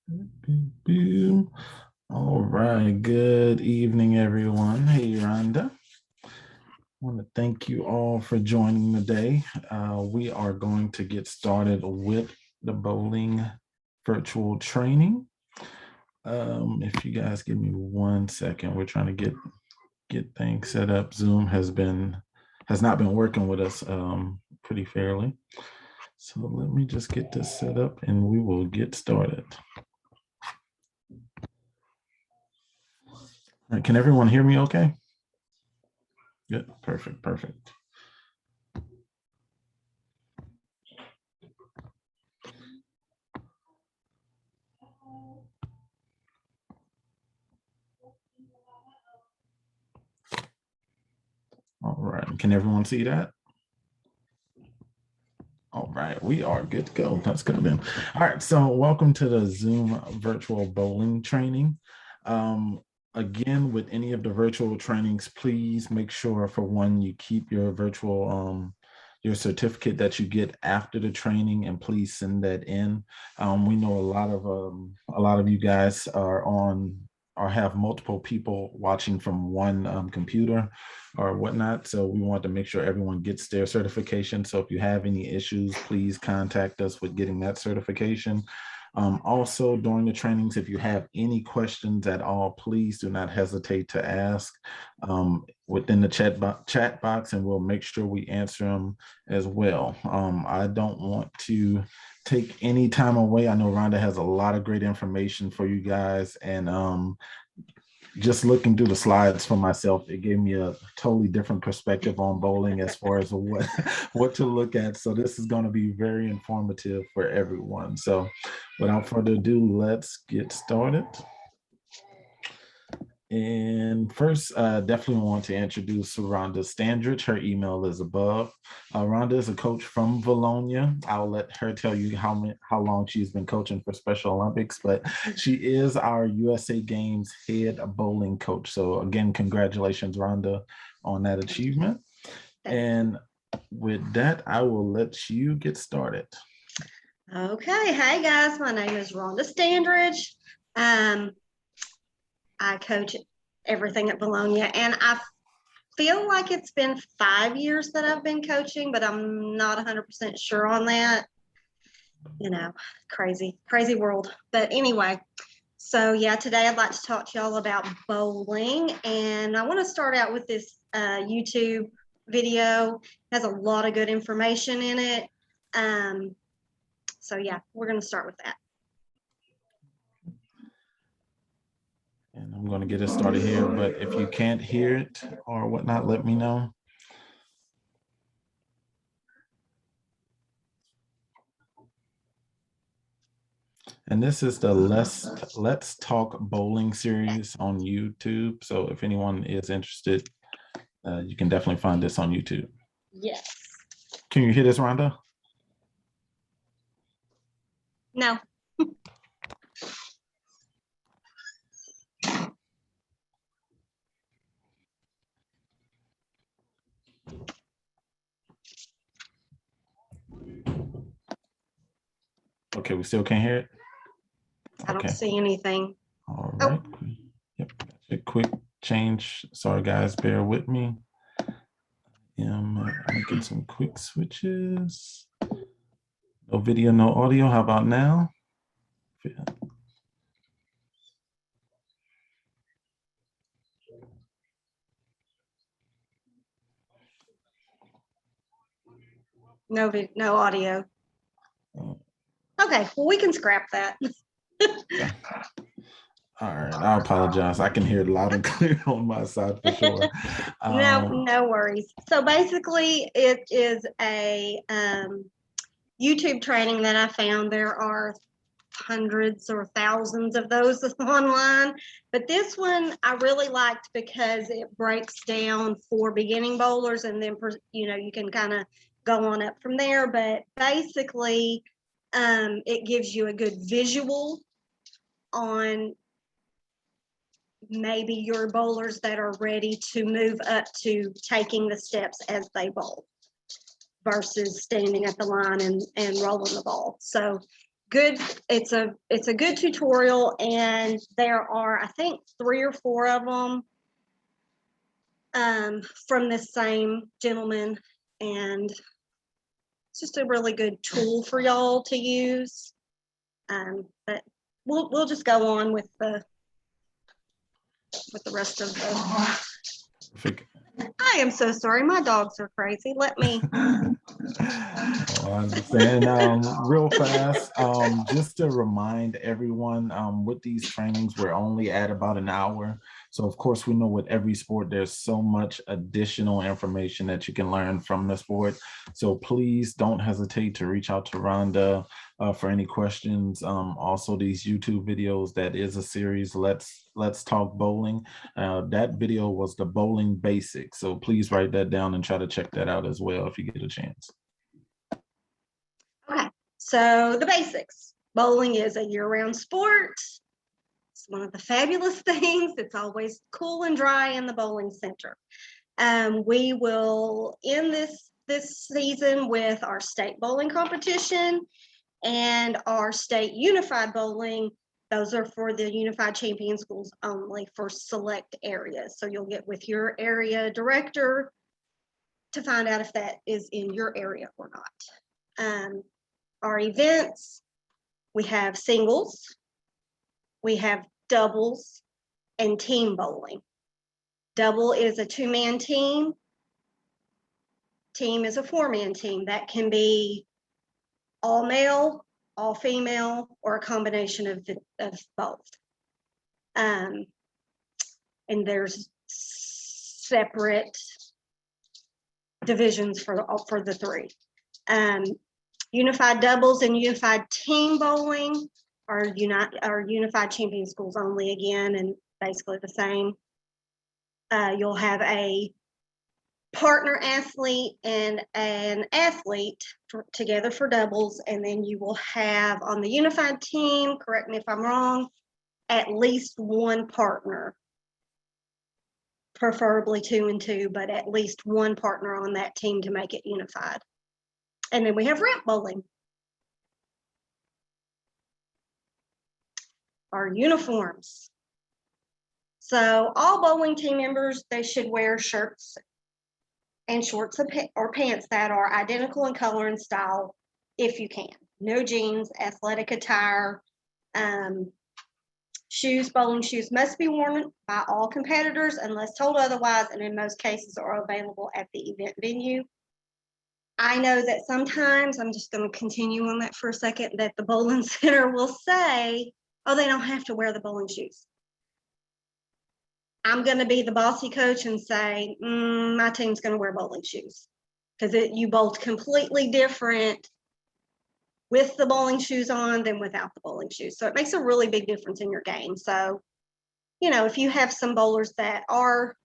Boom, boom. All right. Good evening, everyone. Hey, Rhonda. I want to thank you all for joining today. We are going to get started with the bowling virtual training. If you guys give me 1 second, we're trying to get things set up. Zoom has not been working with us pretty fairly. So let me just get this set up and we will get started. All right, can everyone hear me okay? Good, perfect, perfect. All right, can everyone see that? All right, we are good to go. That's good then. All right, so welcome to the Zoom virtual bowling training. Again, with any of the virtual trainings, please make sure for one, you keep your virtual your certificate that you get after the training, and please send that in. We know a lot of you guys are on or have multiple people watching from one computer or whatnot. So we want to make sure everyone gets their certification. So if you have any issues, please contact us with getting that certification. Also, during the trainings, if you have any questions at all, please do not hesitate to ask within the chat box, and we'll make sure we answer them as well. I don't want to take any time away. I know Rhonda has a lot of great information for you guys, and just looking through the slides for myself, it gave me a totally different perspective on bowling as far as what to look at. So this is going to be very informative for everyone. So without further ado, let's get started. And first, definitely want to introduce Rhonda Standridge. Her email is above. Rhonda is a coach from Bologna. I'll let her tell you how long she's been coaching for Special Olympics, but she is our USA Games head bowling coach. So again, congratulations, Rhonda, on that achievement. And with that, I will let you get started. Okay. Hey, guys. My name is Rhonda Standridge. I coach everything at Bologna, and I feel like it's been 5 years that I've been coaching, but I'm not 100% sure on that. You know, crazy world. But anyway, so yeah, today I'd like to talk to y'all about bowling, and I want to start out with this YouTube video. It has a lot of good information in it. So yeah, we're going to start with that. And I'm going to get it started here, but if you can't hear it or whatnot, let me know. And this is the Let's Talk Bowling series on YouTube. So if anyone is interested, you can definitely find this on YouTube. Yes. Can you hear this, Rhonda? No. Okay, we still can't hear it? I don't see anything. All right. Oh. Yep. A quick change. Sorry, guys, bear with me. I'm making some quick switches. No video, no audio. How about now? No audio. Okay, well, we can scrap that. Yeah. All right, I apologize. I can hear it loud and clear on my side for sure. No worries. So basically, it is a YouTube training that I found. There are hundreds or thousands of those online, but this one I really liked because it breaks down for beginning bowlers, and then you can kind of go on up from there. But basically, it gives you a good visual on maybe your bowlers that are ready to move up to taking the steps as they bowl versus standing at the line and rolling the ball. So good. It's a good tutorial, and there are, I think, 3 or 4 of them from this same gentleman, and it's just a really good tool for y'all to use. But we'll just go on with the rest of the. I am so sorry. My dogs are crazy. Let me. Oh, I understand. Real fast, just to remind everyone, with these trainings, we're only at about an hour. So of course, we know with every sport, there's so much additional information that you can learn from the sport. So please don't hesitate to reach out to Rhonda for any questions. Also, these YouTube videos, that is a series, Let's Talk Bowling. That video was the bowling basics. So please write that down and try to check that out as well if you get a chance. Okay, so the basics. Bowling is a year-round sport. It's one of the fabulous things. It's always cool and dry in the bowling center. We will end this season with our state bowling competition and our state unified bowling. Those are for the unified champion schools only, for select areas. So you'll get with your area director to find out if that is in your area or not. Our events, we have singles, we have doubles, and team bowling. Double is a 2-man team. Team is a 4-man team. That can be all male, all female, or a combination of both. And there's separate divisions for the 3. Unified doubles and unified team bowling are unified champion schools only again, and basically the same. You'll have a partner athlete and an athlete together for doubles, and then you will have on the unified team, correct me if I'm wrong, at least one partner, preferably 2 and 2, but at least one partner on that team to make it unified. And then we have ramp bowling. Our uniforms. So all bowling team members, they should wear shirts and shorts or pants that are identical in color and style if you can. No jeans, athletic attire. Shoes, bowling shoes must be worn by all competitors unless told otherwise, and in most cases are available at the event venue. I know that sometimes, I'm just going to continue on that for a second, that the bowling center will say, oh, they don't have to wear the bowling shoes. I'm going to be the bossy coach and say, my team's going to wear bowling shoes, because you bolt completely different with the bowling shoes on than without the bowling shoes. So it makes a really big difference in your game. So, if you have some bowlers that are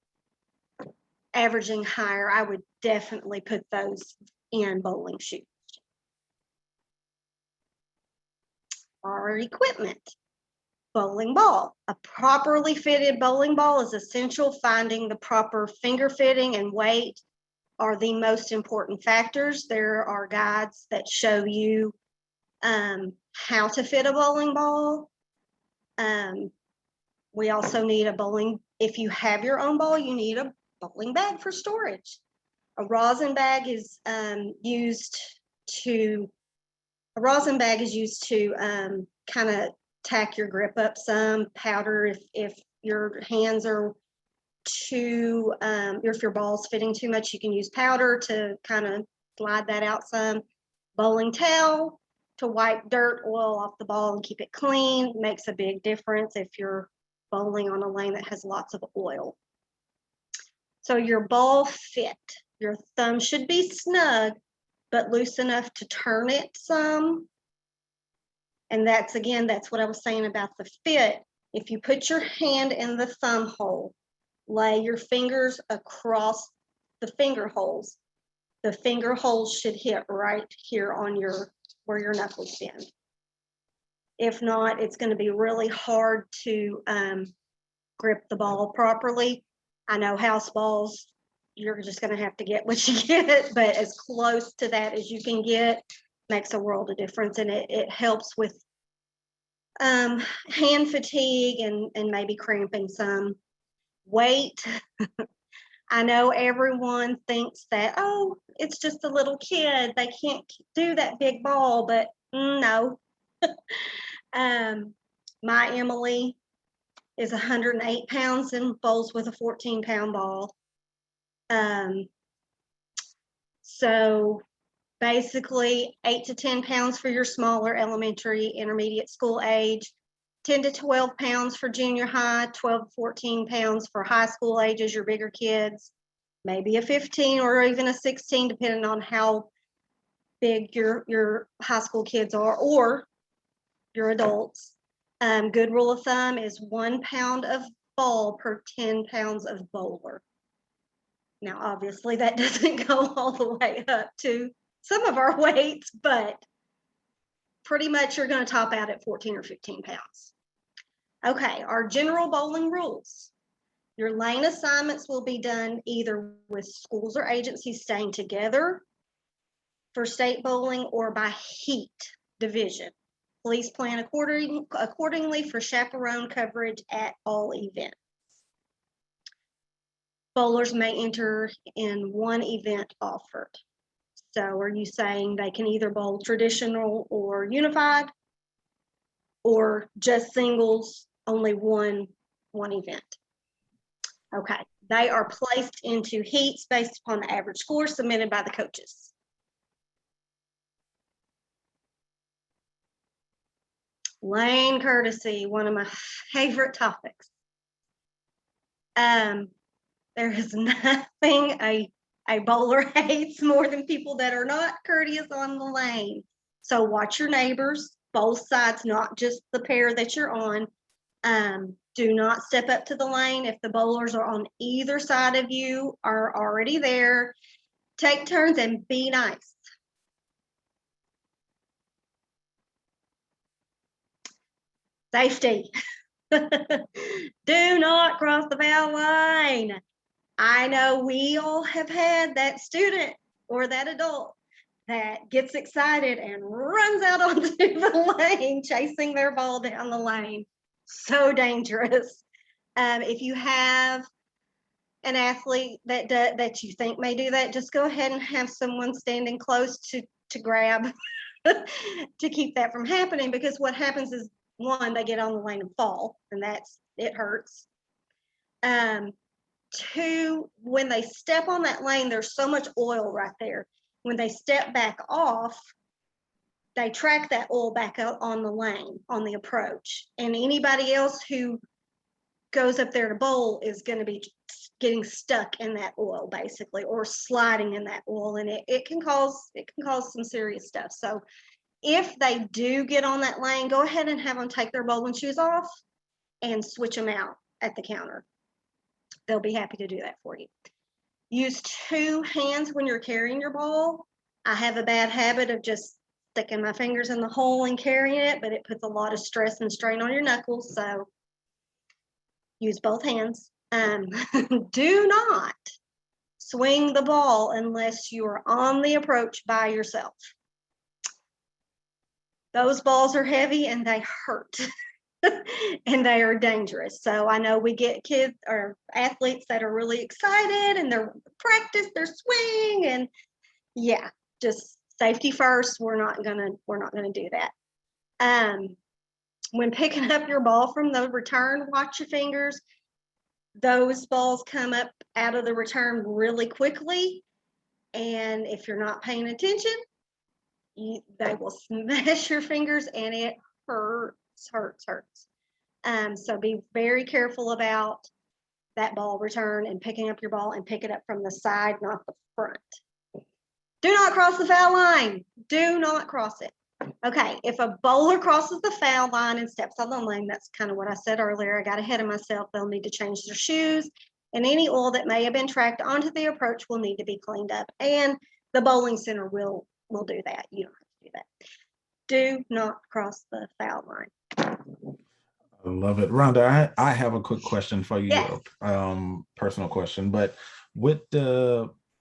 averaging higher, I would definitely put those in bowling shoes. Our equipment. Bowling ball. A properly fitted bowling ball is essential. Finding the proper finger fitting and weight are the most important factors. There are guides that show you how to fit a bowling ball. We also need a bowling, if you have your own ball, you need a bowling bag for storage. A rosin bag is used to kind of tack your grip up some. Powder if your hands are too, if your ball's fitting too much, you can use powder to kind of glide that out some. Bowling towel to wipe dirt, oil off the ball and keep it clean. Makes a big difference if you're bowling on a lane that has lots of oil. So your ball fit. Your thumb should be snug, but loose enough to turn it some. And that's what I was saying about the fit. If you put your hand in the thumb hole, lay your fingers across the finger holes. The finger holes should hit right here on where your knuckles bend. If not, it's going to be really hard to grip the ball properly. I know house balls, you're just going to have to get what you get, but as close to that as you can get makes a world of difference, and it helps with hand fatigue and maybe cramping some. Weight. I know everyone thinks that, oh, it's just a little kid. They can't do that big ball, but no. My Emily is 108 pounds and bowls with a 14-pound ball. So basically 8 to 10 pounds for your smaller elementary, intermediate school age, 10 to 12 pounds for junior high, 12 to 14 pounds for high school ages, your bigger kids, maybe a 15 or even a 16, depending on how big your high school kids are or your adults. Good rule of thumb is 1 pound of ball per 10 pounds of bowler. Now, obviously, that doesn't go all the way up to some of our weights, but pretty much you're going to top out at 14 or 15 pounds. Okay, our general bowling rules. Your lane assignments will be done either with schools or agencies staying together for state bowling or by heat division. Please plan accordingly for chaperone coverage at all events. Bowlers may enter in one event offered. So are you saying they can either bowl traditional or unified, or just singles, only one event? Okay, they are placed into heats based upon the average score submitted by the coaches. Lane courtesy, one of my favorite topics. There is nothing a bowler hates more than people that are not courteous on the lane. So watch your neighbors, both sides, not just the pair that you're on. Do not step up to the lane if the bowlers are on either side of you are already there. Take turns and be nice. Safety. Do not cross the foul line. I know we all have had that student or that adult that gets excited and runs out onto the lane, chasing their ball down the lane. So dangerous. If you have an athlete that you think may do that, just go ahead and have someone standing close to grab to keep that from happening, because what happens is, one, they get on the lane and fall, and it hurts. Two, when they step on that lane, there's so much oil right there. When they step back off, they track that oil back out on the lane, on the approach. And anybody else who goes up there to bowl is going to be getting stuck in that oil, basically, or sliding in that oil, and it can cause some serious stuff. So if they do get on that lane, go ahead and have them take their bowling shoes off and switch them out at the counter. They'll be happy to do that for you. Use 2 hands when you're carrying your ball. I have a bad habit of just sticking my fingers in the hole and carrying it, but it puts a lot of stress and strain on your knuckles, so use both hands. Do not swing the ball unless you are on the approach by yourself. Those balls are heavy and they hurt. And they are dangerous. So I know we get kids or athletes that are really excited and they're practice their swing, and yeah, just safety first. We're not gonna do that. When picking up your ball from the return, watch your fingers. Those balls come up out of the return really quickly, and if you're not paying attention, they will smash your fingers, and it hurts. So be very careful about that ball return and picking up your ball, and pick it up from the side, not the front. Do not cross the foul line. Do not cross it. Okay, if a bowler crosses the foul line and steps on the lane, that's kind of what I said earlier. I got ahead of myself. They'll need to change their shoes, and any oil that may have been tracked onto the approach will need to be cleaned up, and the bowling center will do that. You don't have to do that. Do not cross the foul line. I love it. Rhonda, I have a quick question for you, Yes. personal question, but with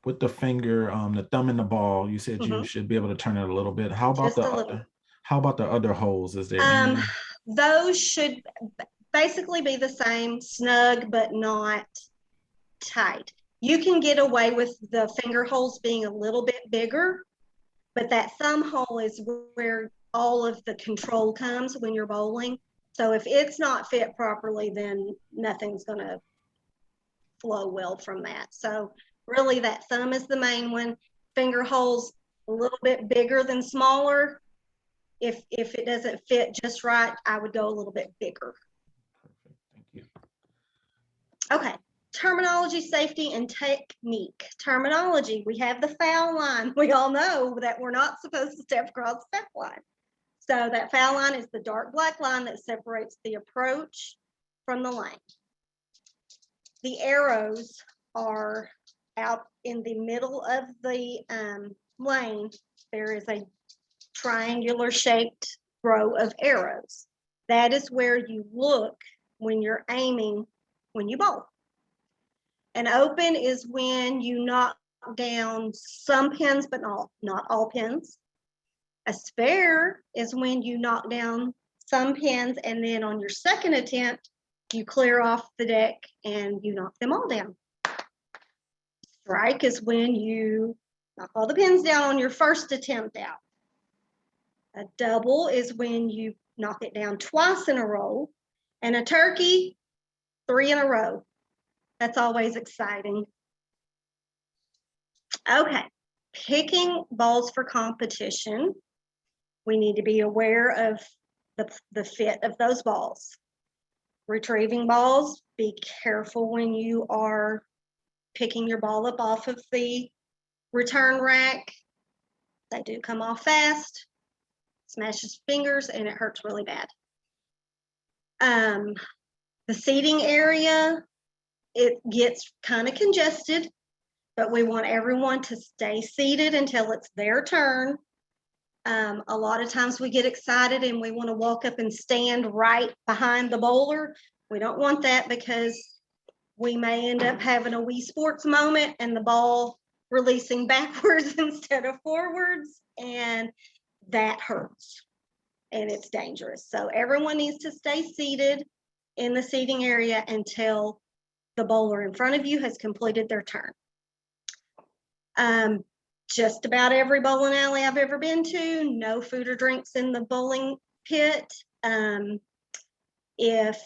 with the finger, the thumb in the ball, you said you Mhm. should be able to turn it a little bit. How about Just the a little. other holes? Is there Um, any? those should basically be the same, snug but not tight. You can get away with the finger holes being a little bit bigger, but that thumb hole is where all of the control comes when you're bowling. So if it's not fit properly, then nothing's going to flow well from that. So really that thumb is the main one. Finger holes a little bit bigger than smaller. If it doesn't fit just right, I would go a little bit bigger. Perfect. Thank you. Okay. Terminology, safety, and technique. Terminology, we have the foul line. We all know that we're not supposed to step across the foul line. So that foul line is the dark black line that separates the approach from the lane. The arrows are out in the middle of the lane. There is a triangular shaped row of arrows. That is where you look when you're aiming when you bowl. An open is when you knock down some pins, but not all pins. A spare is when you knock down some pins, and then on your second attempt, you clear off the deck and you knock them all down. Strike is when you knock all the pins down on your first attempt out. A double is when you knock it down twice in a row. And a turkey, 3 in a row. That's always exciting. Okay, picking balls for competition. We need to be aware of the fit of those balls. Retrieving balls, be careful when you are picking your ball up off of the return rack. They do come off fast, smashes fingers, and it hurts really bad. The seating area, it gets kind of congested, but we want everyone to stay seated until it's their turn. A lot of times we get excited and we want to walk up and stand right behind the bowler. We don't want that because we may end up having a Wii Sports moment and the ball releasing backwards instead of forwards, and that hurts and it's dangerous. So everyone needs to stay seated in the seating area until the bowler in front of you has completed their turn. Just about every bowling alley I've ever been to, no food or drinks in the bowling pit. If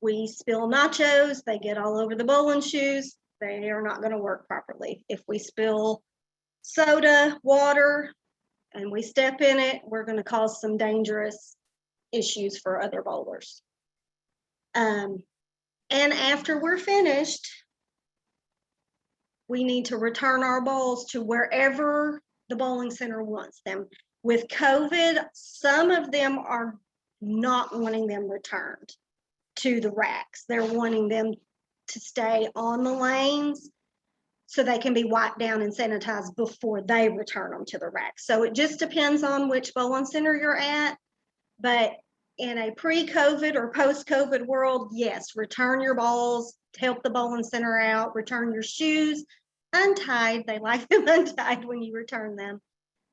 we spill nachos, they get all over the bowling shoes. They are not going to work properly. If we spill soda, water, and we step in it, we're going to cause some dangerous issues for other bowlers. And after we're finished, we need to return our balls to wherever the bowling center wants them. With COVID, some of them are not wanting them returned to the racks. They're wanting them to stay on the lanes so they can be wiped down and sanitized before they return them to the rack. So it just depends on which bowling center you're at. But in a pre-COVID or post-COVID world, yes, return your balls, help the bowling center out, return your shoes untied. They like them untied when you return them.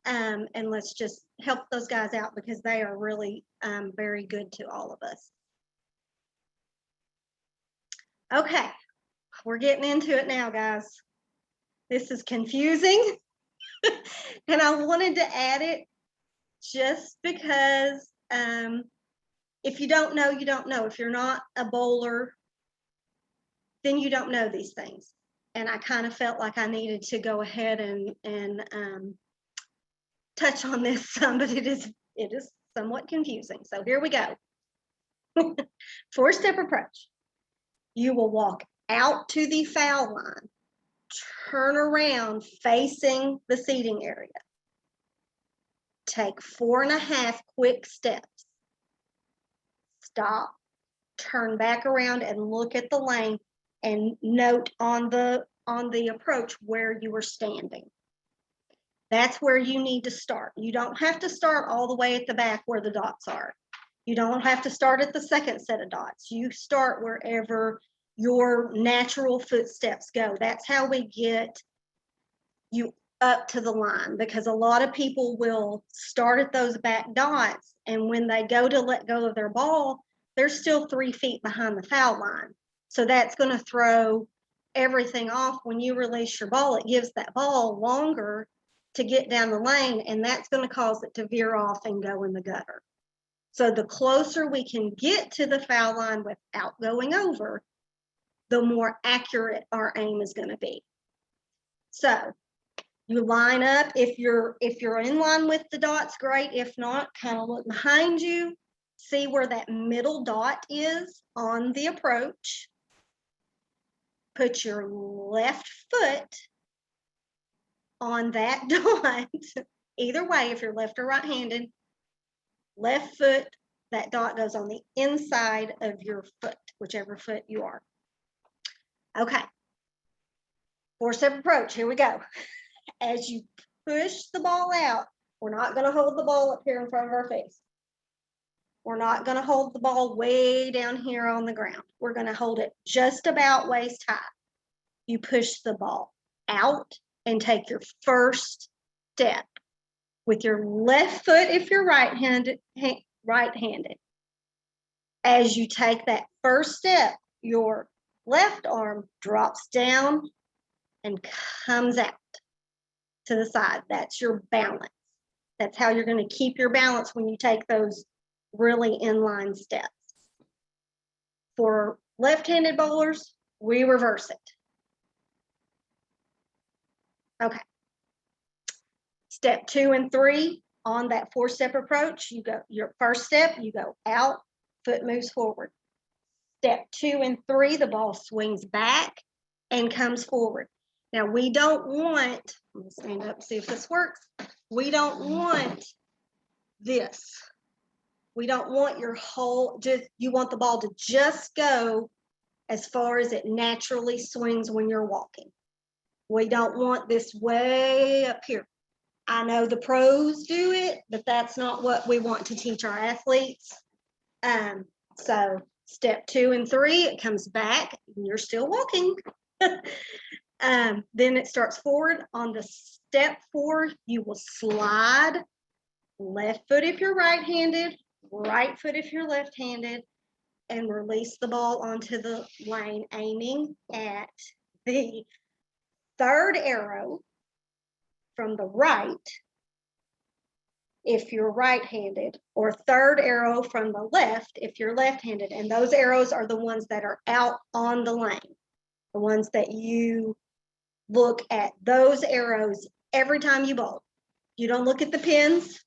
And let's just help those guys out because they are really very good to all of us. Okay, we're getting into it now, guys. This is confusing. And I wanted to add it just because if you don't know, you don't know. If you're not a bowler, then you don't know these things. And I kind of felt like I needed to go ahead and touch on this some, but it is somewhat confusing. So here we go. 4-step approach. You will walk out to the foul line, turn around facing the seating area. Take 4.5 quick steps. Stop, turn back around and look at the lane and note on the approach where you were standing. That's where you need to start. You don't have to start all the way at the back where the dots are. You don't have to start at the second set of dots. You start wherever your natural footsteps go. That's how we get you up to the line, because a lot of people will start at those back dots, and when they go to let go of their ball, they're still 3 feet behind the foul line. So that's going to throw everything off. When you release your ball, it gives that ball longer to get down the lane, and that's going to cause it to veer off and go in the gutter. So the closer we can get to the foul line without going over, the more accurate our aim is going to be. So you line up. If you're in line with the dots, great. If not, kind of look behind you, see where that middle dot is on the approach. Put your left foot on that dot. Either way, if you're left or right-handed, left foot, that dot goes on the inside of your foot, whichever foot you are. Okay. 4-step approach. Here we go. As you push the ball out, we're not going to hold the ball up here in front of our face. We're not going to hold the ball way down here on the ground. We're going to hold it just about waist high. You push the ball out and take your first step with your left foot if you're right-handed. As you take that first step, your left arm drops down and comes out to the side. That's your balance. That's how you're going to keep your balance when you take those really inline steps. For left-handed bowlers, we reverse it. Okay. Step 2 and 3 on that 4-step approach, you go, your first step, you go out, foot moves forward. Step 2 and 3, the ball swings back and comes forward. Now, we don't want, I'm going to stand up and see if this works. We don't want this. We don't want your whole, you want the ball to just go as far as it naturally swings when you're walking. We don't want this way up here. I know the pros do it, but that's not what we want to teach our athletes. So step 2 and 3, it comes back and you're still walking. Then it starts forward. On the step 4, you will slide left foot if you're right-handed, right foot if you're left-handed, and release the ball onto the lane, aiming at the third arrow from the right if you're right-handed, or third arrow from the left if you're left-handed. And those arrows are the ones that are out on the lane, the ones that you look at those arrows every time you bowl. You don't look at the pins.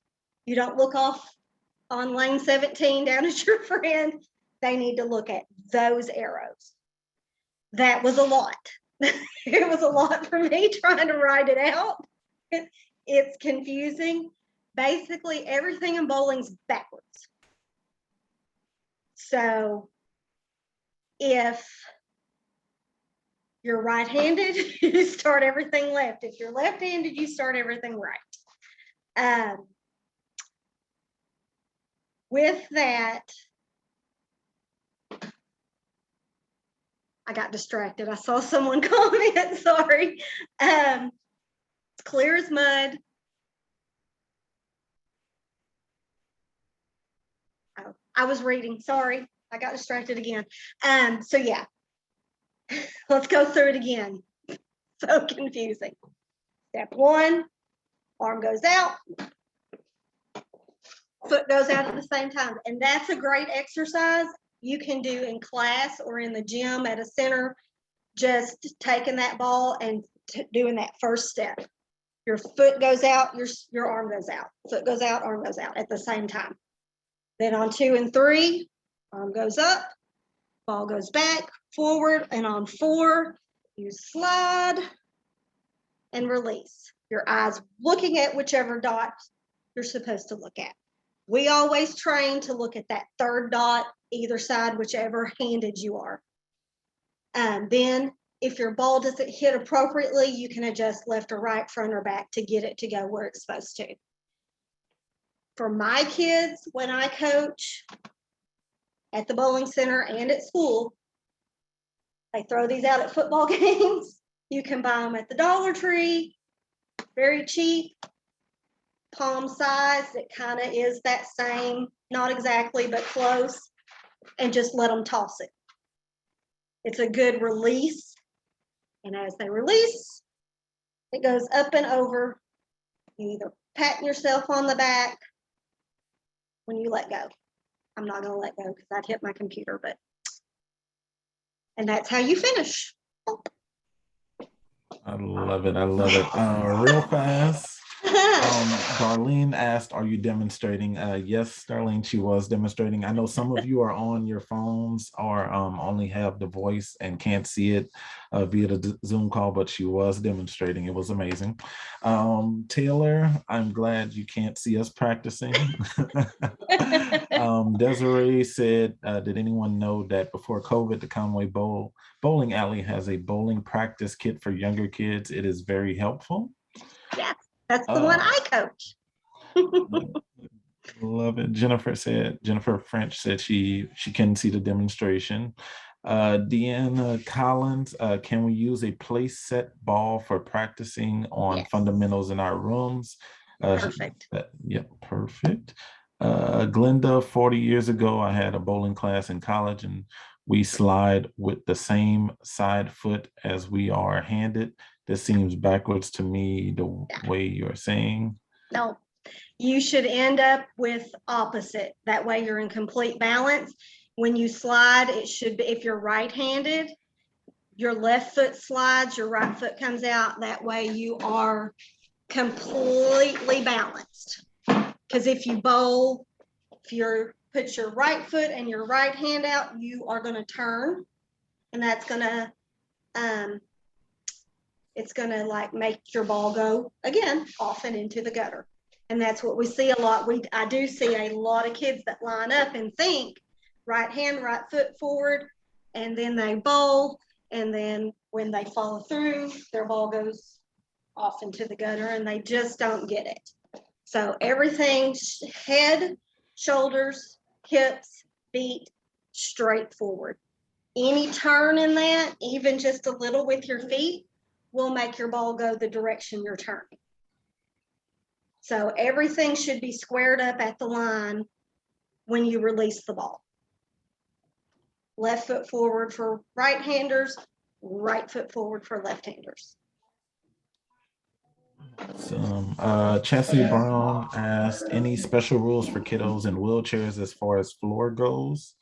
You don't look off on lane 17 down at your friend. They need to look at those arrows. That was a lot. It was a lot for me trying to write it out. It's confusing. Basically, everything in bowling's backwards. So if you're right-handed, you start everything left. If you're left-handed, you start everything right. With that, I got distracted. I saw someone comment, sorry. It's clear as mud. Oh, I was reading, sorry. I got distracted again. So yeah, let's go through it again. So confusing. Step 1, arm goes out, foot goes out at the same time. And that's a great exercise you can do in class or in the gym at a center, just taking that ball and doing that first step. Your foot goes out, your arm goes out. Foot goes out, arm goes out at the same time. Then on 2 and 3, arm goes up, ball goes back, forward, and on 4, you slide and release. Your eyes looking at whichever dot you're supposed to look at. We always train to look at that third dot, either side, whichever handed you are. Then if your ball doesn't hit appropriately, you can adjust left or right, front or back to get it to go where it's supposed to. For my kids, when I coach at the bowling center and at school, they throw these out at football games. You can buy them at the Dollar Tree. very cheap, palm size. It kind of is that same, not exactly, but close, and just let them toss it. It's a good release. And as they release, it goes up and over. You either pat yourself on the back when you let go. I'm not going to let go because I'd hit my computer, but, and that's how you finish. Oh. I love it. I love it. Real fast. Darlene asked, are you demonstrating? Yes, Darlene, she was demonstrating. I know some of you are on your phones or only have the voice and can't see it via the Zoom call, but she was demonstrating. It was amazing. Taylor, I'm glad you can't see us practicing. Desiree said, did anyone know that before COVID, the Conway Bowling Alley has a bowling practice kit for younger kids? It is very helpful. Yes, that's the one I coach. Love it. Jennifer French said she can see the demonstration. Deanna Collins, can we use a place set ball for practicing on fundamentals in our rooms? Perfect. Yep, perfect. Glenda, 40 years ago, I had a bowling class in college and we slide with the same side foot as we are handed. This seems backwards to me the way you're saying. No, you should end up with opposite. That way you're in complete balance. When you slide, it should be, if you're right-handed, your left foot slides, your right foot comes out. That way you are completely balanced. Because if you bowl, if you're put your right foot and your right hand out, you are going to turn, and that's going to it's going to like make your ball go again off and into the gutter. And that's what we see a lot. I do see a lot of kids that line up and think right hand, right foot forward, and then they bowl, and then when they follow through, their ball goes off into the gutter, and they just don't get it. So everything, head, shoulders, hips, feet, straight forward. Any turn in that, even just a little with your feet, will make your ball go the direction you're turning. So everything should be squared up at the line when you release the ball. Left foot forward for right-handers, right foot forward for left-handers. Chastity Brown asked, any special rules for kiddos in wheelchairs as far as floor goes?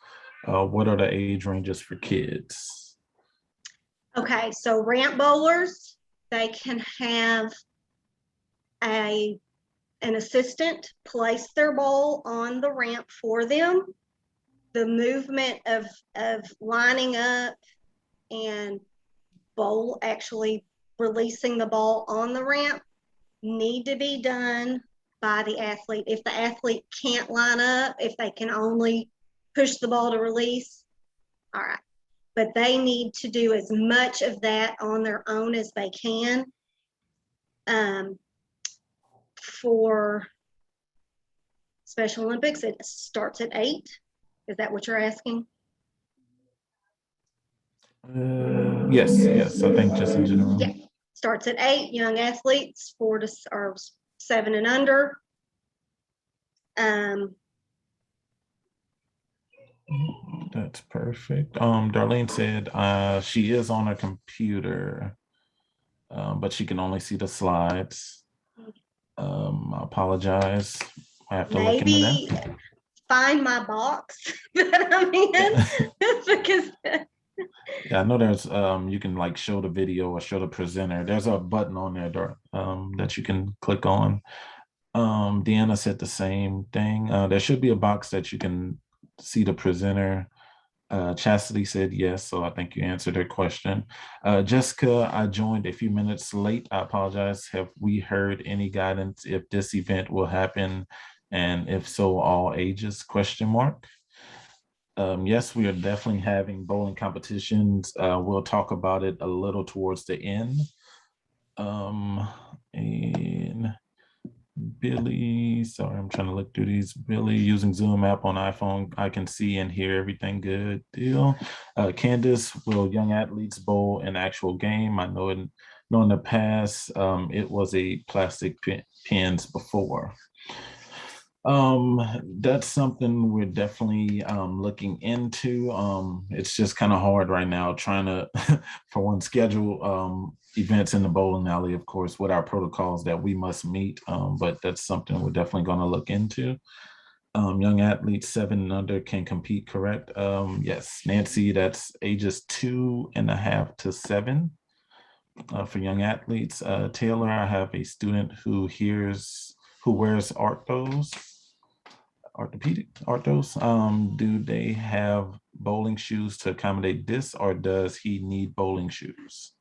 What are the age ranges for kids? Okay, so ramp bowlers, they can have an assistant place their ball on the ramp for them. The movement of lining up and bowl, actually releasing the ball on the ramp, need to be done by the athlete. If the athlete can't line up, if they can only push the ball to release, all right. But they need to do as much of that on their own as they can. For Special Olympics, it starts at 8. Is that what you're asking? Yes, I think just in general. Yeah, starts at 8. Young athletes, 4 to or 7 and under. That's perfect. Darlene said she is on a computer, but she can only see the slides. I apologize. I have to look into that. Find my box that I'm in because yeah, I know there's you can like show the video or show the presenter. There's a button on there that you can click on. Deanna said the same thing. There should be a box that you can see the presenter. Chastity said yes, so I think you answered her question. Jessica, I joined a few minutes late. I apologize. Have we heard any guidance if this event will happen, and if so, all ages? Question mark. Yes, we are definitely having bowling competitions. We'll talk about it a little towards the end. And Billy, sorry, I'm trying to look through these. Billy, using Zoom app on iPhone, I can see and hear everything. Good deal. Candace, will young athletes bowl an actual game? I know know in the past, it was a plastic pins before. That's something we're definitely looking into. It's just kind of hard right now trying to, for one, schedule events in the bowling alley, of course, with our protocols that we must meet. But that's something we're definitely going to look into. Young athletes 7 and under can compete, correct? Yes, Nancy, that's ages 2.5 to 7 for young athletes. Taylor, I have a student who wears orthos. Do they have bowling shoes to accommodate this, or does he need bowling shoes?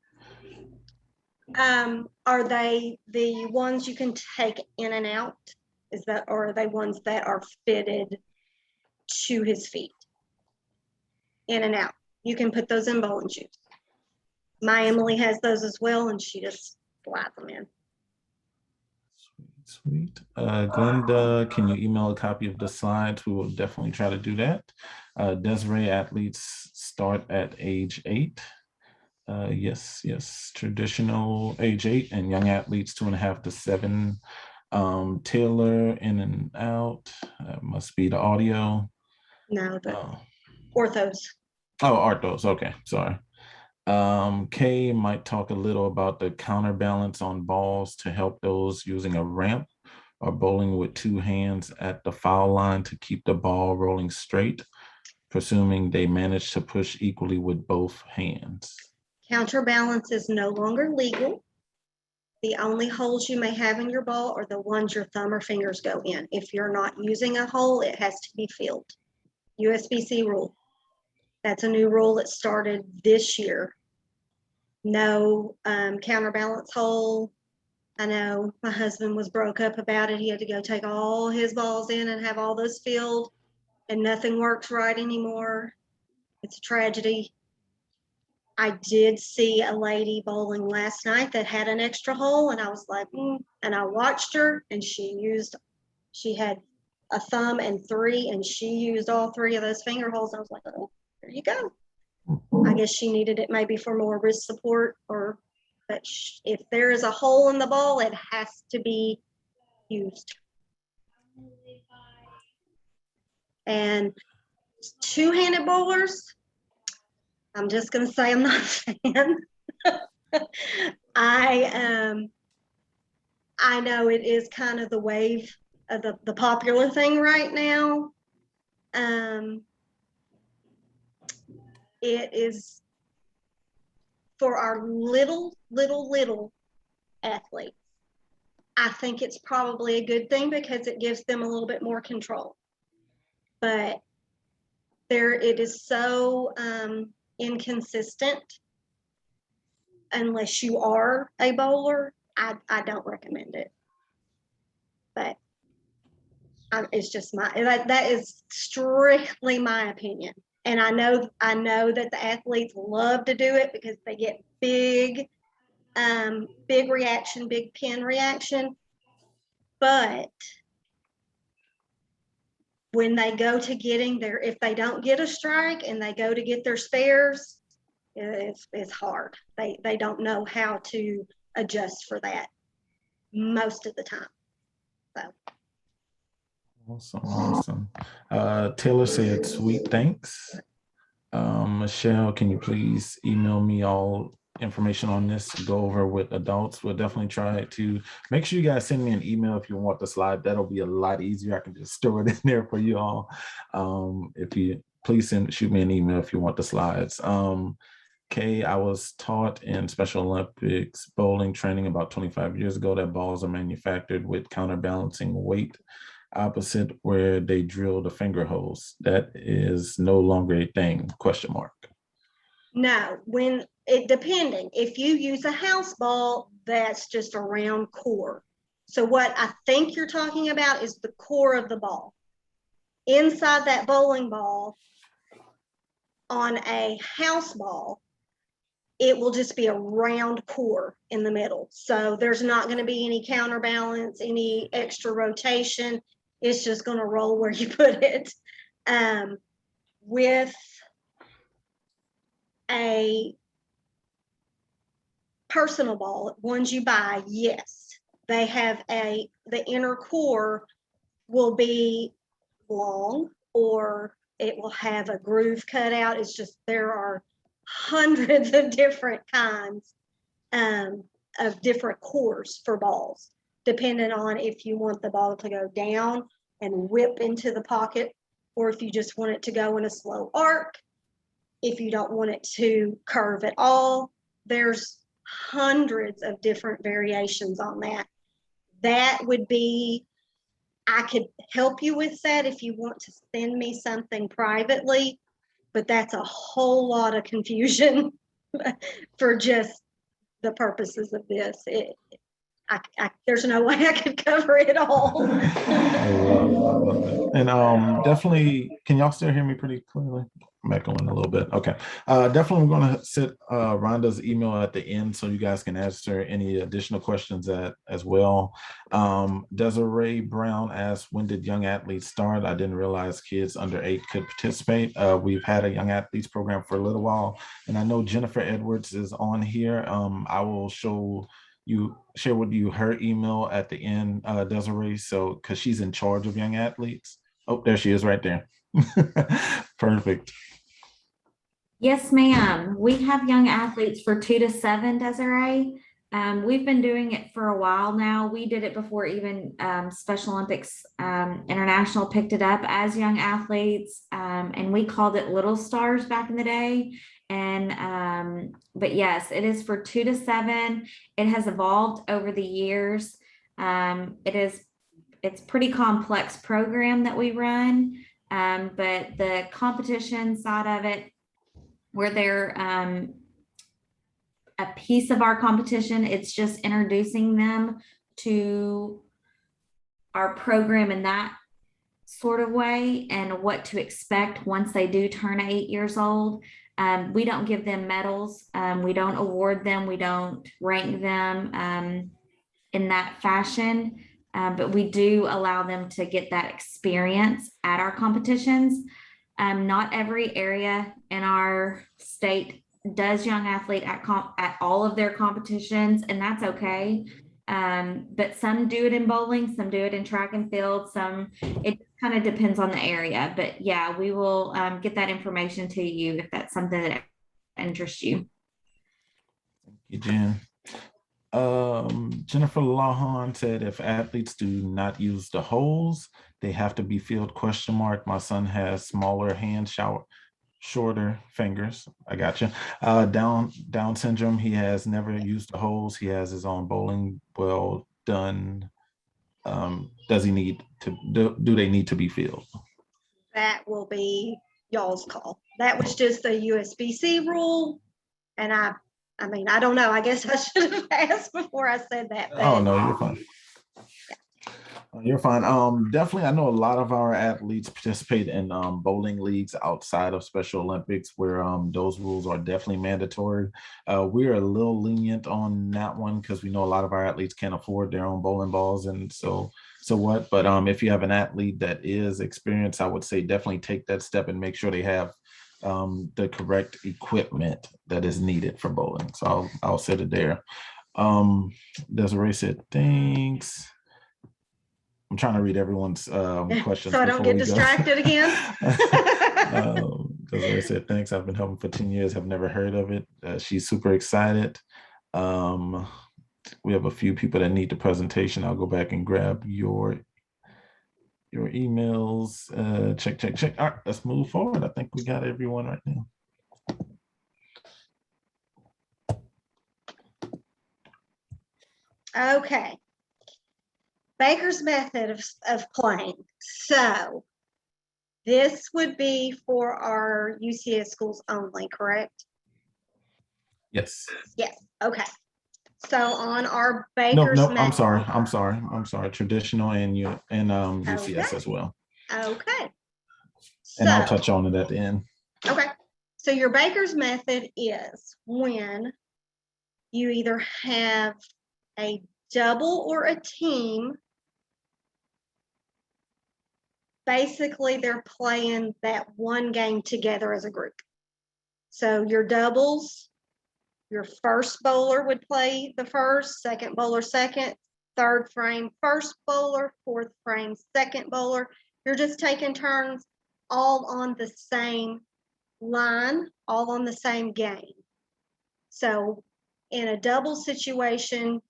Are they the ones you can take in and out? Or are they ones that are fitted to his feet? In and out. You can put those in bowling shoes. My Emily has those as well, and she just slides them in. Sweet. Glenda, can you email a copy of the slides? We will definitely try to do that. Desiree, athletes start at age 8. Yes. Traditional age 8, and young athletes 2.5 to 7. Taylor, in and out. Must be the audio. No, the orthos. Oh, orthos. Okay, sorry. Kay might talk a little about the counterbalance on balls to help those using a ramp or bowling with 2 hands at the foul line to keep the ball rolling straight, presuming they manage to push equally with both hands. Counterbalance is no longer legal. The only holes you may have in your ball are the ones your thumb or fingers go in. If you're not using a hole, it has to be filled. USBC rule. That's a new rule that started this year. No counterbalance hole. I know my husband was broke up about it. He had to go take all his balls in and have all those filled, and nothing works right anymore. It's a tragedy. I did see a lady bowling last night that had an extra hole, and I was like, and I watched her, and she had a thumb and 3, and she used all 3 of those finger holes. I was like, oh, there you go. I guess she needed it maybe for more wrist support, but if there is a hole in the ball, it has to be used. And 2-handed bowlers, I'm just going to say I'm not a fan. I know it is kind of the wave of the popular thing right now. It is for our little athletes. I think it's probably a good thing because it gives them a little bit more control. But it is so inconsistent. Unless you are a bowler, I don't recommend it. But it's just that is strictly my opinion. And I know that the athletes love to do it because they get big reaction, big pin reaction. But when they go to getting if they don't get a strike and they go to get their spares, it's hard. They don't know how to adjust for that most of the time. So. Awesome. Taylor said, sweet, thanks. Michelle, can you please email me all information on this to go over with adults? We'll definitely try to make sure you guys send me an email if you want the slide. That'll be a lot easier. I can just store it in there for you all. If you please shoot me an email if you want the slides. Kay, I was taught in Special Olympics bowling training about 25 years ago that balls are manufactured with counterbalancing weight opposite where they drill the finger holes. That is no longer a thing, ? No, depending, if you use a house ball, that's just a round core. So what I think you're talking about is the core of the ball. Inside that bowling ball, on a house ball, it will just be a round core in the middle. So there's not going to be any counterbalance, any extra rotation. It's just going to roll where you put it. With a personal ball, ones you buy, yes, they have the inner core will be long, or it will have a groove cut out. It's just, there are hundreds of different kinds of different cores for balls, depending on if you want the ball to go down and whip into the pocket, or if you just want it to go in a slow arc, if you don't want it to curve at all. There's hundreds of different variations on that. That would be, I could help you with that if you want to send me something privately, but that's a whole lot of confusion for just the purposes of this. There's no way I could cover it all. I love it. And definitely, can y'all still hear me pretty clearly? I'm echoing a little bit. Okay. Definitely we're gonna set Rhonda's email at the end so you guys can answer any additional questions as well. Desiree Brown asked, when did Young Athletes start? I didn't realize kids under 8 could participate. We've had a Young Athletes program for a little while, and I know Jennifer Edwards is on here. I will share with you her email at the end, Desiree, so because she's in charge of Young Athletes. Oh, there she is right there. Perfect. Yes, ma'am. We have Young Athletes for 2 to 7, Desiree. We've been doing it for a while now. We did it before even Special Olympics International picked it up as Young Athletes, and we called it Little Stars back in the day. And but yes, it is for 2 to 7. It has evolved over the years. It's pretty complex program that we run, but the competition side of it, where they're a piece of our competition, it's just introducing them to our program in that sort of way and what to expect once they do turn 8 years old. We don't give them medals. We don't award them. We don't rank them in that fashion. But we do allow them to get that experience at our competitions. Not every area in our state does Young Athlete at all of their competitions, and that's okay. But some do it in bowling, some do it in track and field, it kind of depends on the area. But yeah, we will get that information to you if that's something that interests you. Thank you, Jen. Jennifer Lahan said, if athletes do not use the holes, they have to be filled, ? My son has smaller hands, shorter fingers. I got you. Down syndrome. He has never used the holes. He has his own bowling well done. Does he need to do they need to be filled? That will be y'all's call. That was just the USBC rule, and I mean, I don't know. I guess I should have asked before I said that. But oh no, you're fine. You're fine. Definitely, I know a lot of our athletes participate in bowling leagues outside of Special Olympics, where those rules are definitely mandatory. We're a little lenient on that one because we know a lot of our athletes can't afford their own bowling balls, and so what. But if you have an athlete that is experienced, I would say definitely take that step and make sure they have the correct equipment that is needed for bowling. So I'll set it there. Desiree said, thanks. I'm trying to read everyone's questions. So I don't get distracted again. Desiree said, thanks. I've been helping for 10 years. Have never heard of it. She's super excited. We have a few people that need the presentation. I'll go back and grab your emails. Check. All right, let's move forward. I think we got everyone right now. Okay. Baker's method of playing. So this would be for our UCS schools only, correct? Yes. Yes. Okay. So on our Baker's no, method. I'm sorry. Traditional and UCS as well. Okay. And I'll touch on it at the end. Okay. So your Baker's method is when you either have a double or a team. Basically, they're playing that one game together as a group. So your doubles Your first bowler would play the first, second bowler second, third frame first bowler, fourth frame second bowler. You're just taking turns all on the same line, all on the same game. So in a double situation,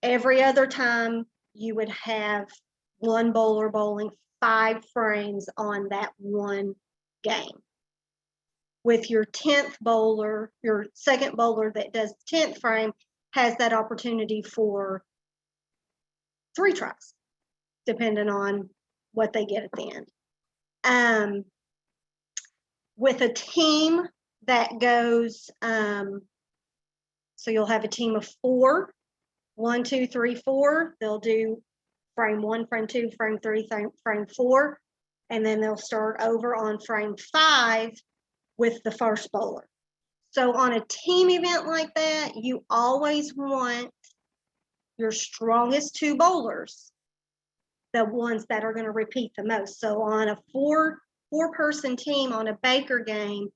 every other time you would have one bowler bowling 5 frames on that one game. With your 10th bowler, your second bowler that does the 10th frame has that opportunity for 3 tries, depending on what they get at the end. With a team that goes, so you'll have a team of 4, 1, 2, 3, 4. They'll do frame 1, frame 2, frame 3, frame 4, and then they'll start over on frame 5 with the first bowler. So on a team event like that, you always want your strongest 2 bowlers, the ones that are going to repeat the most. So on a four-person team on a Baker game,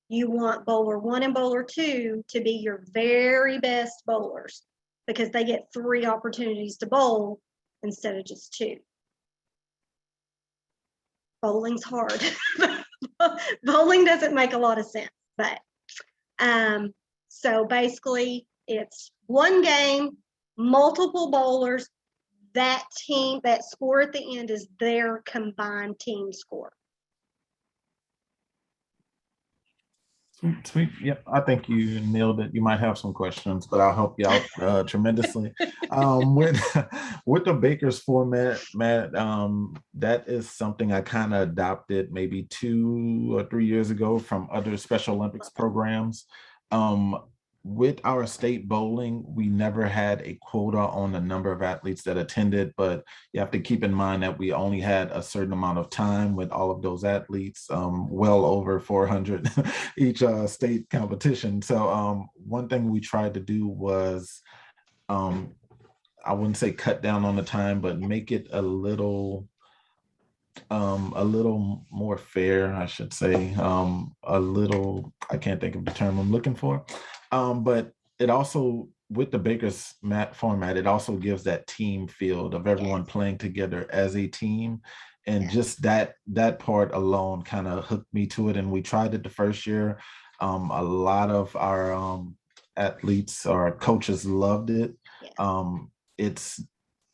you want bowler 1 and bowler 2 to be your very best bowlers, because they get 3 opportunities to bowl instead of just 2. Bowling's hard. Bowling doesn't make a lot of sense, but so basically it's one game, multiple bowlers. That team, that score at the end is their combined team score. Sweet. Yep. I think you nailed it. You might have some questions, but I'll help you out tremendously. With the Baker's format, Matt, that is something I kind of adopted maybe 2 or 3 years ago from other Special Olympics programs. With our state bowling, we never had a quota on the number of athletes that attended, but you have to keep in mind that we only had a certain amount of time with all of those athletes, well over 400 each state competition. So one thing we tried to do was, I wouldn't say cut down on the time, but make it a little more fair, I should say. I can't think of the term I'm looking for. But it also, with the Baker's mat format, it also gives that team field of everyone playing together as a team. And just that part alone kind of hooked me to it. And we tried it the first year. A lot of our athletes or coaches loved it.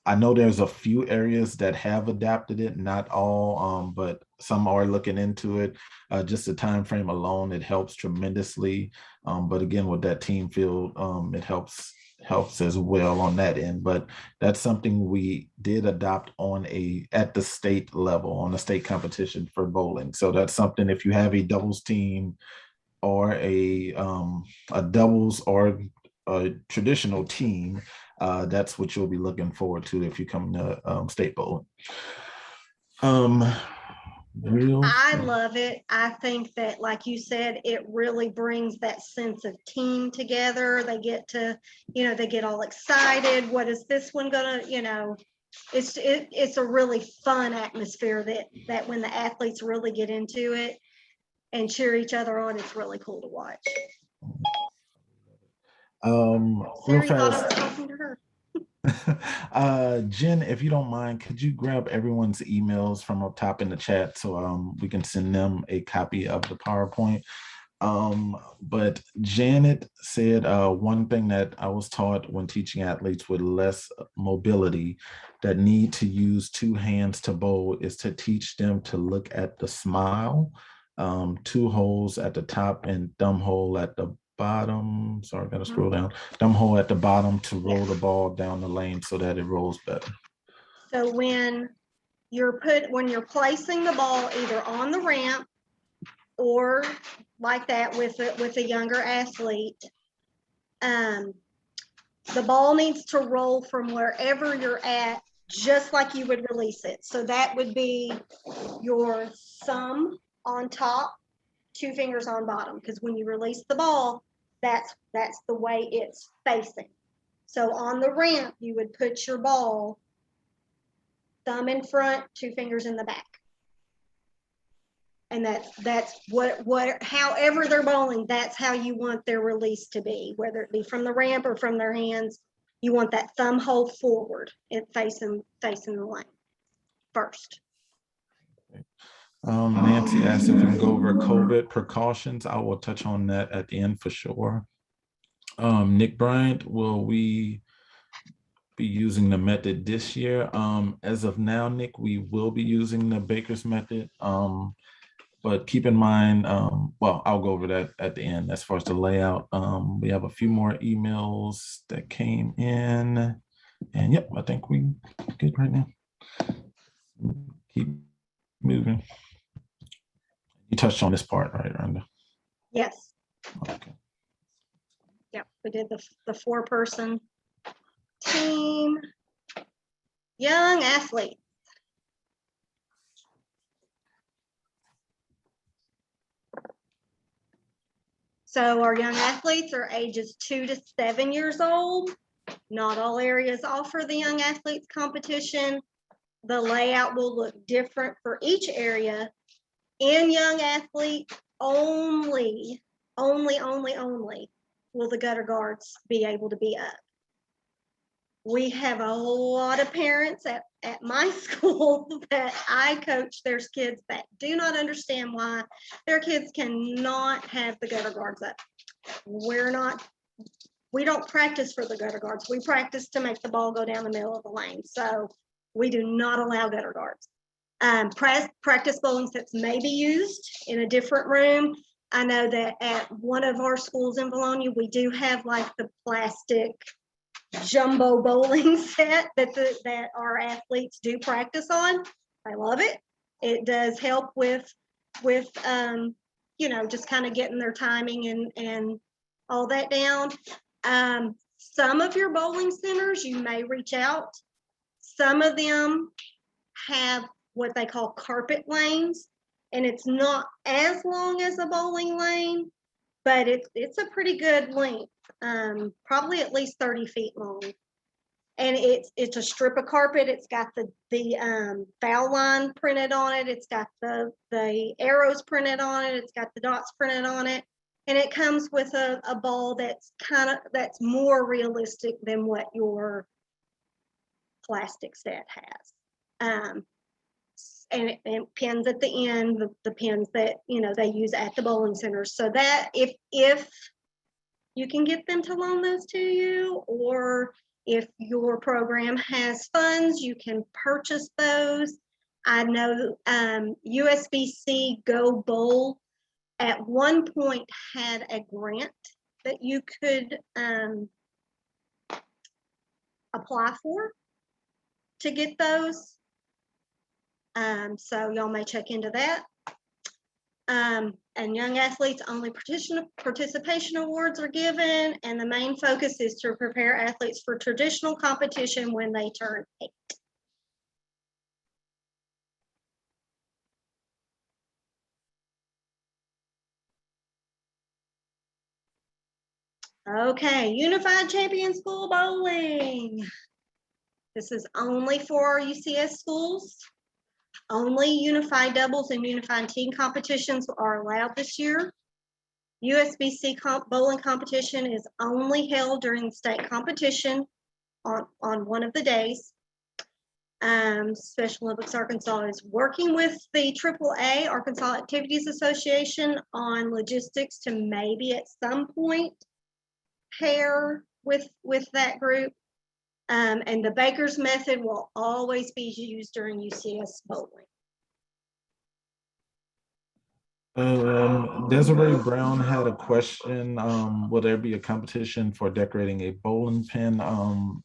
I know there's a few areas that have adapted it, not all, but some are looking into it. Just the time frame alone, it helps tremendously. But again, with that team field, it helps as well on that end. But that's something we did adopt at the state level, on the state competition for bowling. So that's something, if you have a doubles team or a doubles or a traditional team, that's what you'll be looking forward to if you come to state bowling. I love it. I think that, like you said, it really brings that sense of team together. They get to, they get all excited. What is this one gonna, it's a really fun atmosphere that when the athletes really get into it and cheer each other on, it's really cool to watch. Real fast. Thought I was talking to her. Jen, if you don't mind, could you grab everyone's emails from up top in the chat so we can send them a copy of the PowerPoint? But Janet said one thing that I was taught when teaching athletes with less mobility that need to use 2 hands to bowl is to teach them to look at the smile, 2 holes at the top and thumb hole at the bottom. Sorry, I gotta scroll down. Thumb hole at the bottom to roll the ball down the lane so that it rolls better. So when you're placing the ball either on the ramp or like that with a younger athlete, the ball needs to roll from wherever you're at, just like you would release it. So that would be your thumb on top, 2 fingers on bottom, because when you release the ball, that's the way it's facing. So on the ramp, you would put your ball thumb in front, 2 fingers in the back. And that's what however they're bowling, that's how you want their release to be, whether it be from the ramp or from their hands. You want that thumb hold forward and facing the lane first. Nancy asked if we can go over COVID precautions. I will touch on that at the end for sure. Nick Bryant, will we be using the method this year? As of now, Nick, we will be using the Baker's method. But keep in mind, well, I'll go over that at the end as far as the layout. We have a few more emails that came in. And yep, I think we good right now. Keep moving. You touched on this part, right, Rhonda? Yes. Okay. Yep, we did the 4-person team. Young athlete. So our young athletes are ages 2 to 7 years old. Not all areas offer the young athletes competition. The layout will look different for each area. In young athlete only will the gutter guards be able to be up. We have a lot of parents at my school that I coach their kids that do not understand why their kids cannot have the gutter guards up. We don't practice for the gutter guards. We practice to make the ball go down the middle of the lane. So we do not allow gutter guards. Practice bowling sets may be used in a different room. I know that at one of our schools in Bologna, we do have like the plastic jumbo bowling set that our athletes do practice on. I love it. It does help with just kind of getting their timing and all that down. Some of your bowling centers, you may reach out. Some of them have what they call carpet lanes, and it's not as long as a bowling lane, but it's a pretty good length, probably at least 30 feet long. And it's a strip of carpet. It's got the foul line printed on it. It's got the arrows printed on it. It's got the dots printed on it. And it comes with a ball that's more realistic than what your plastic set has. And pins at the end, the pins that they use at the bowling centers. So that if you can get them to loan those to you, or if your program has funds, you can purchase those. I know USBC Go Bowl at one point had a grant that you could apply for to get those. So y'all may check into that. And young athletes only participation awards are given, and the main focus is to prepare athletes for traditional competition when they turn 8. Okay, Unified Champion School Bowling. This is only for our UCS schools. Only unified doubles and unified team competitions are allowed this year. USBC bowling competition is only held during the state competition on one of the days. Special Olympics Arkansas is working with the AAA, Arkansas Activities Association, on logistics to maybe at some point pair with that group. And the Baker's method will always be used during UCS bowling. Desiree Brown had a question. Will there be a competition for decorating a bowling pin?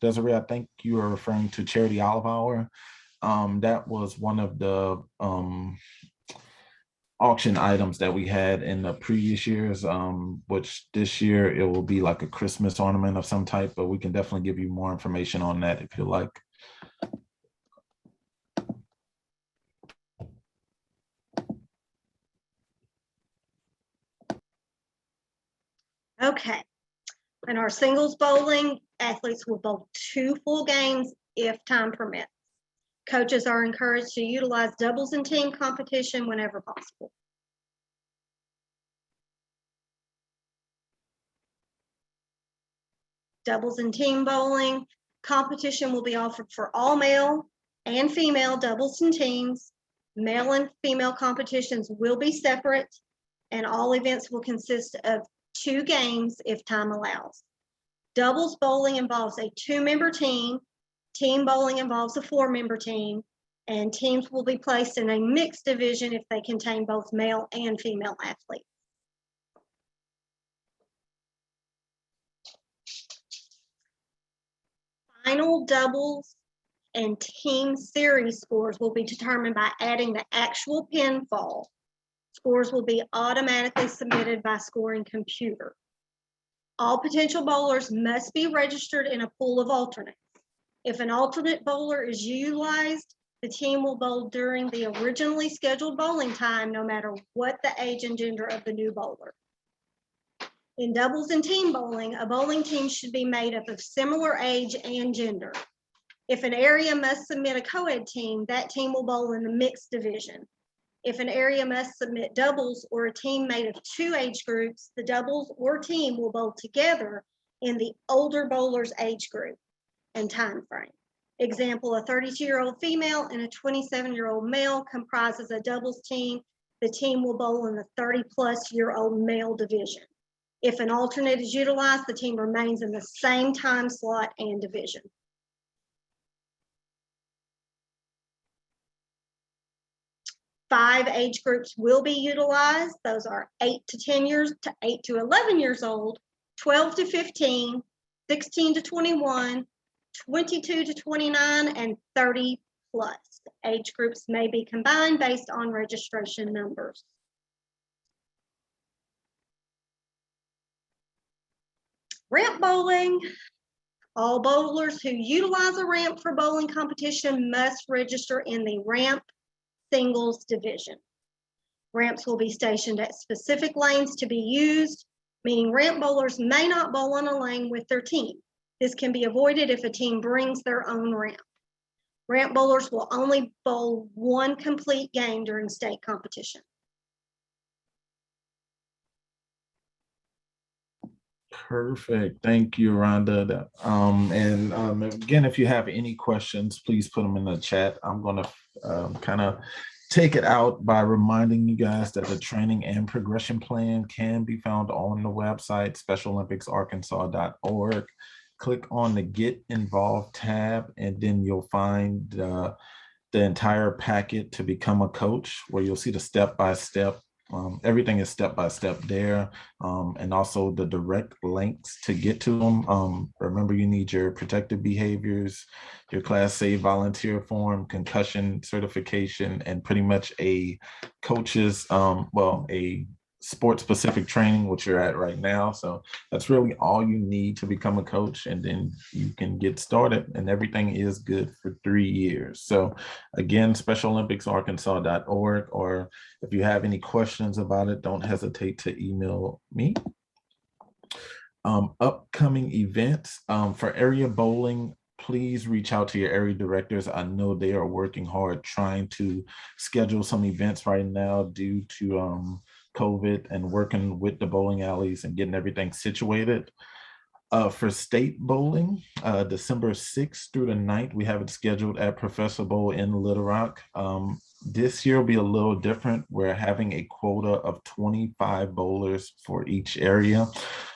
Desiree, I think you are referring to Charity Olive Hour. That was one of the auction items that we had in the previous years, which this year it will be like a Christmas ornament of some type, but we can definitely give you more information on that if you like. Okay, in our singles bowling, athletes will bowl 2 full games if time permits. Coaches are encouraged to utilize doubles and team competition whenever possible. Doubles and team bowling. Competition will be offered for all male and female doubles and teams. Male and female competitions will be separate, and all events will consist of 2 games if time allows. Doubles bowling involves a 2-member team. Team bowling involves a 4-member team, and teams will be placed in a mixed division if they contain both male and female athletes. Final doubles and team series scores will be determined by adding the actual pinfall. Scores will be automatically submitted by scoring computer. All potential bowlers must be registered in a pool of alternates. If an alternate bowler is utilized, the team will bowl during the originally scheduled bowling time, no matter what the age and gender of the new bowler. In doubles and team bowling, a bowling team should be made up of similar age and gender. If an area must submit a co-ed team, that team will bowl in the mixed division. If an area must submit doubles or a team made of 2 age groups, the doubles or team will bowl together in the older bowler's age group and time frame. Example, a 32-year-old female and a 27-year-old male comprises a doubles team. The team will bowl in the 30-plus-year-old male division. If an alternate is utilized, the team remains in the same time slot and division. Five age groups will be utilized. Those are 8 to 10 years to 8 to 11 years old, 12 to 15, 16 to 21, 22 to 29, and 30 plus. Age groups may be combined based on registration numbers. Ramp bowling. All bowlers who utilize a ramp for bowling competition must register in the ramp singles division. Ramps will be stationed at specific lanes to be used, meaning ramp bowlers may not bowl on a lane with their team. This can be avoided if a team brings their own ramp. Ramp bowlers will only bowl 1 complete game during state competition. Perfect. Thank you, Rhonda. Again, if you have any questions, please put them in the chat. I'm going to kind of take it out by reminding you guys that the training and progression plan can be found on the website, specialolympicsarkansas.org. Click on the Get Involved tab, and then you'll find the entire packet to become a coach, where you'll see the step-by-step. Everything is step-by-step there, and also the direct links to get to them. Remember, you need your protective behaviors, your Class A volunteer form, concussion certification, and pretty much a coach's, a sport-specific training, which you're at right now. So that's really all you need to become a coach, and then you can get started, and everything is good for 3 years. So again, specialolympicsarkansas.org, or if you have any questions about it, don't hesitate to email me. Upcoming events for area bowling, please reach out to your area directors. I know they are working hard trying to schedule some events right now due to COVID, and working with the bowling alleys and getting everything situated. For state bowling, December 6th through the 9th, we have it scheduled at Professor Bowl in Little Rock. This year will be a little different. We're having a quota of 25 bowlers for each area.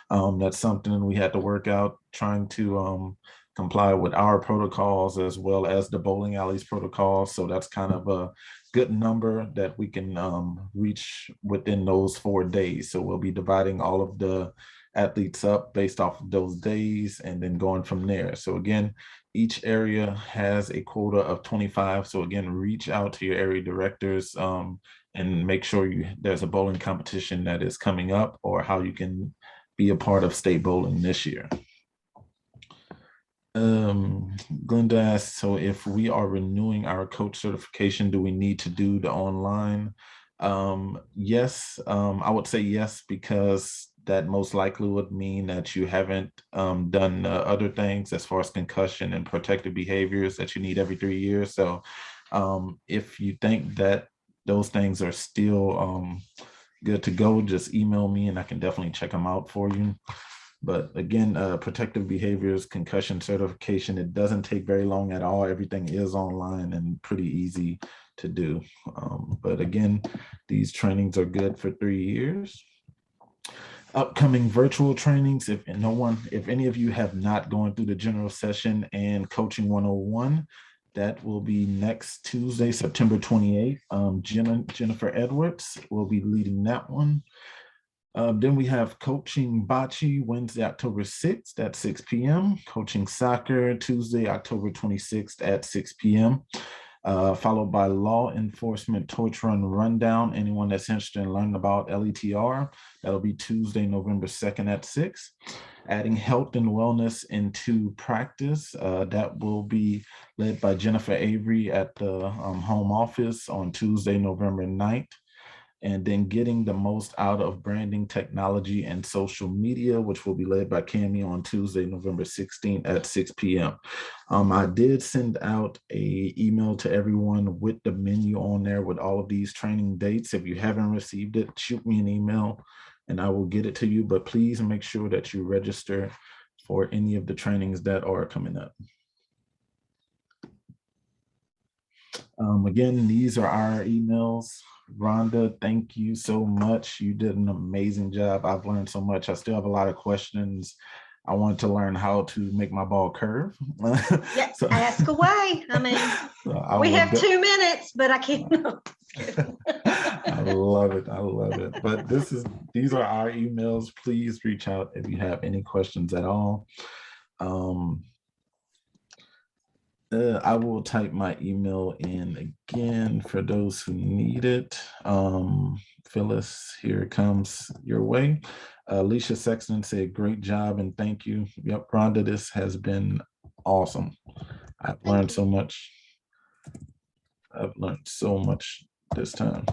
That's something we had to work out, trying to comply with our protocols as well as the bowling alleys protocols. So that's kind of a good number that we can reach within those 4 days. So we'll be dividing all of the athletes up based off of those days and then going from there. So again, each area has a quota of 25. So again, reach out to your area directors and make sure there's a bowling competition that is coming up, or how you can be a part of state bowling this year. Glenda asked, so if we are renewing our coach certification, do we need to do the online? Yes, I would say yes, because that most likely would mean that you haven't done other things as far as concussion and protective behaviors that you need every 3 years. So if you think that those things are still good to go, just email me and I can definitely check them out for you. But again, protective behaviors, concussion certification, it doesn't take very long at all. Everything is online and pretty easy to do. But again, these trainings are good for 3 years. Upcoming virtual trainings, if any of you have not gone through the general session and coaching 101, that will be next Tuesday, September 28th. Jennifer Edwards will be leading that one. Then we have coaching bocce Wednesday, October 6th at 6 p.m. Coaching soccer Tuesday, October 26th at 6 p.m. Followed by law enforcement torch run rundown. Anyone that's interested in learning about LETR, that'll be Tuesday, November 2nd at 6. Adding health and wellness into practice, that will be led by Jennifer Avery at the home office on Tuesday, November 9th. And then getting the most out of branding, technology, and social media, which will be led by Cami on Tuesday, November 16th at 6 p.m. I did send out an email to everyone with the menu on there with all of these training dates. If you haven't received it, shoot me an email and I will get it to you. But please make sure that you register for any of the trainings that are coming up. Again, these are our emails. Rhonda, thank you so much. You did an amazing job. I've learned so much. I still have a lot of questions. I want to learn how to make my ball curve. Yeah, so, ask away. I mean, we have 2 minutes, but I can't. No. I love it. I love it. But these are our emails. Please reach out if you have any questions at all. I will type my email in again for those who need it. Phyllis, here it comes your way. Alicia Sexton said, great job and thank you. Yep, Rhonda, this has been awesome. I've learned so much. I've learned so much this time.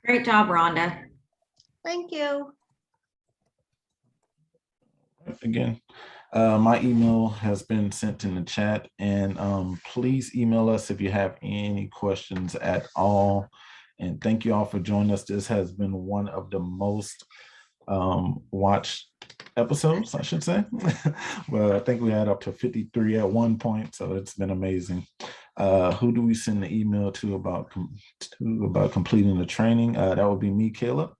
Great job, Rhonda. Thank you. Again, my email has been sent in the chat, and please email us if you have any questions at all. And thank you all for joining us. This has been one of the most watched episodes, I should say. Well, I think we had up to 53 at one point, so it's been amazing. Who do we send the email to about completing the training? That would be me, Caleb.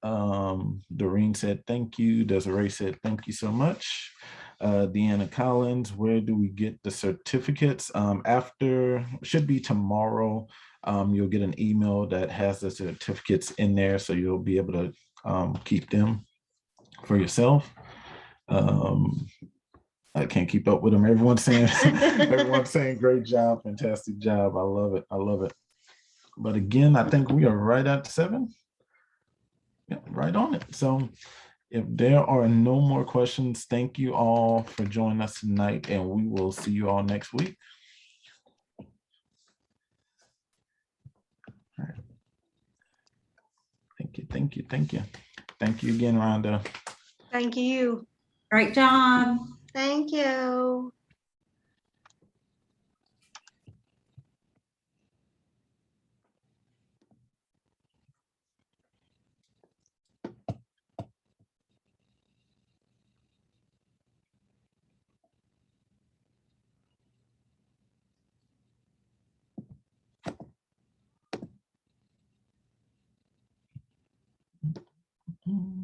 Doreen said thank you. Desiree said thank you so much. Deanna Collins, where do we get the certificates? After, should be tomorrow, you'll get an email that has the certificates in there, so you'll be able to keep them for yourself. I can't keep up with them. Everyone's saying great job, fantastic job. I love it. I love it. But again, I think we are right at 7. Yeah, right on it. So if there are no more questions, thank you all for joining us tonight, and we will see you all next week. All right. Thank you, thank you, thank you. Thank you again, Rhonda. Thank you. Great job. Thank you. Mm-hmm.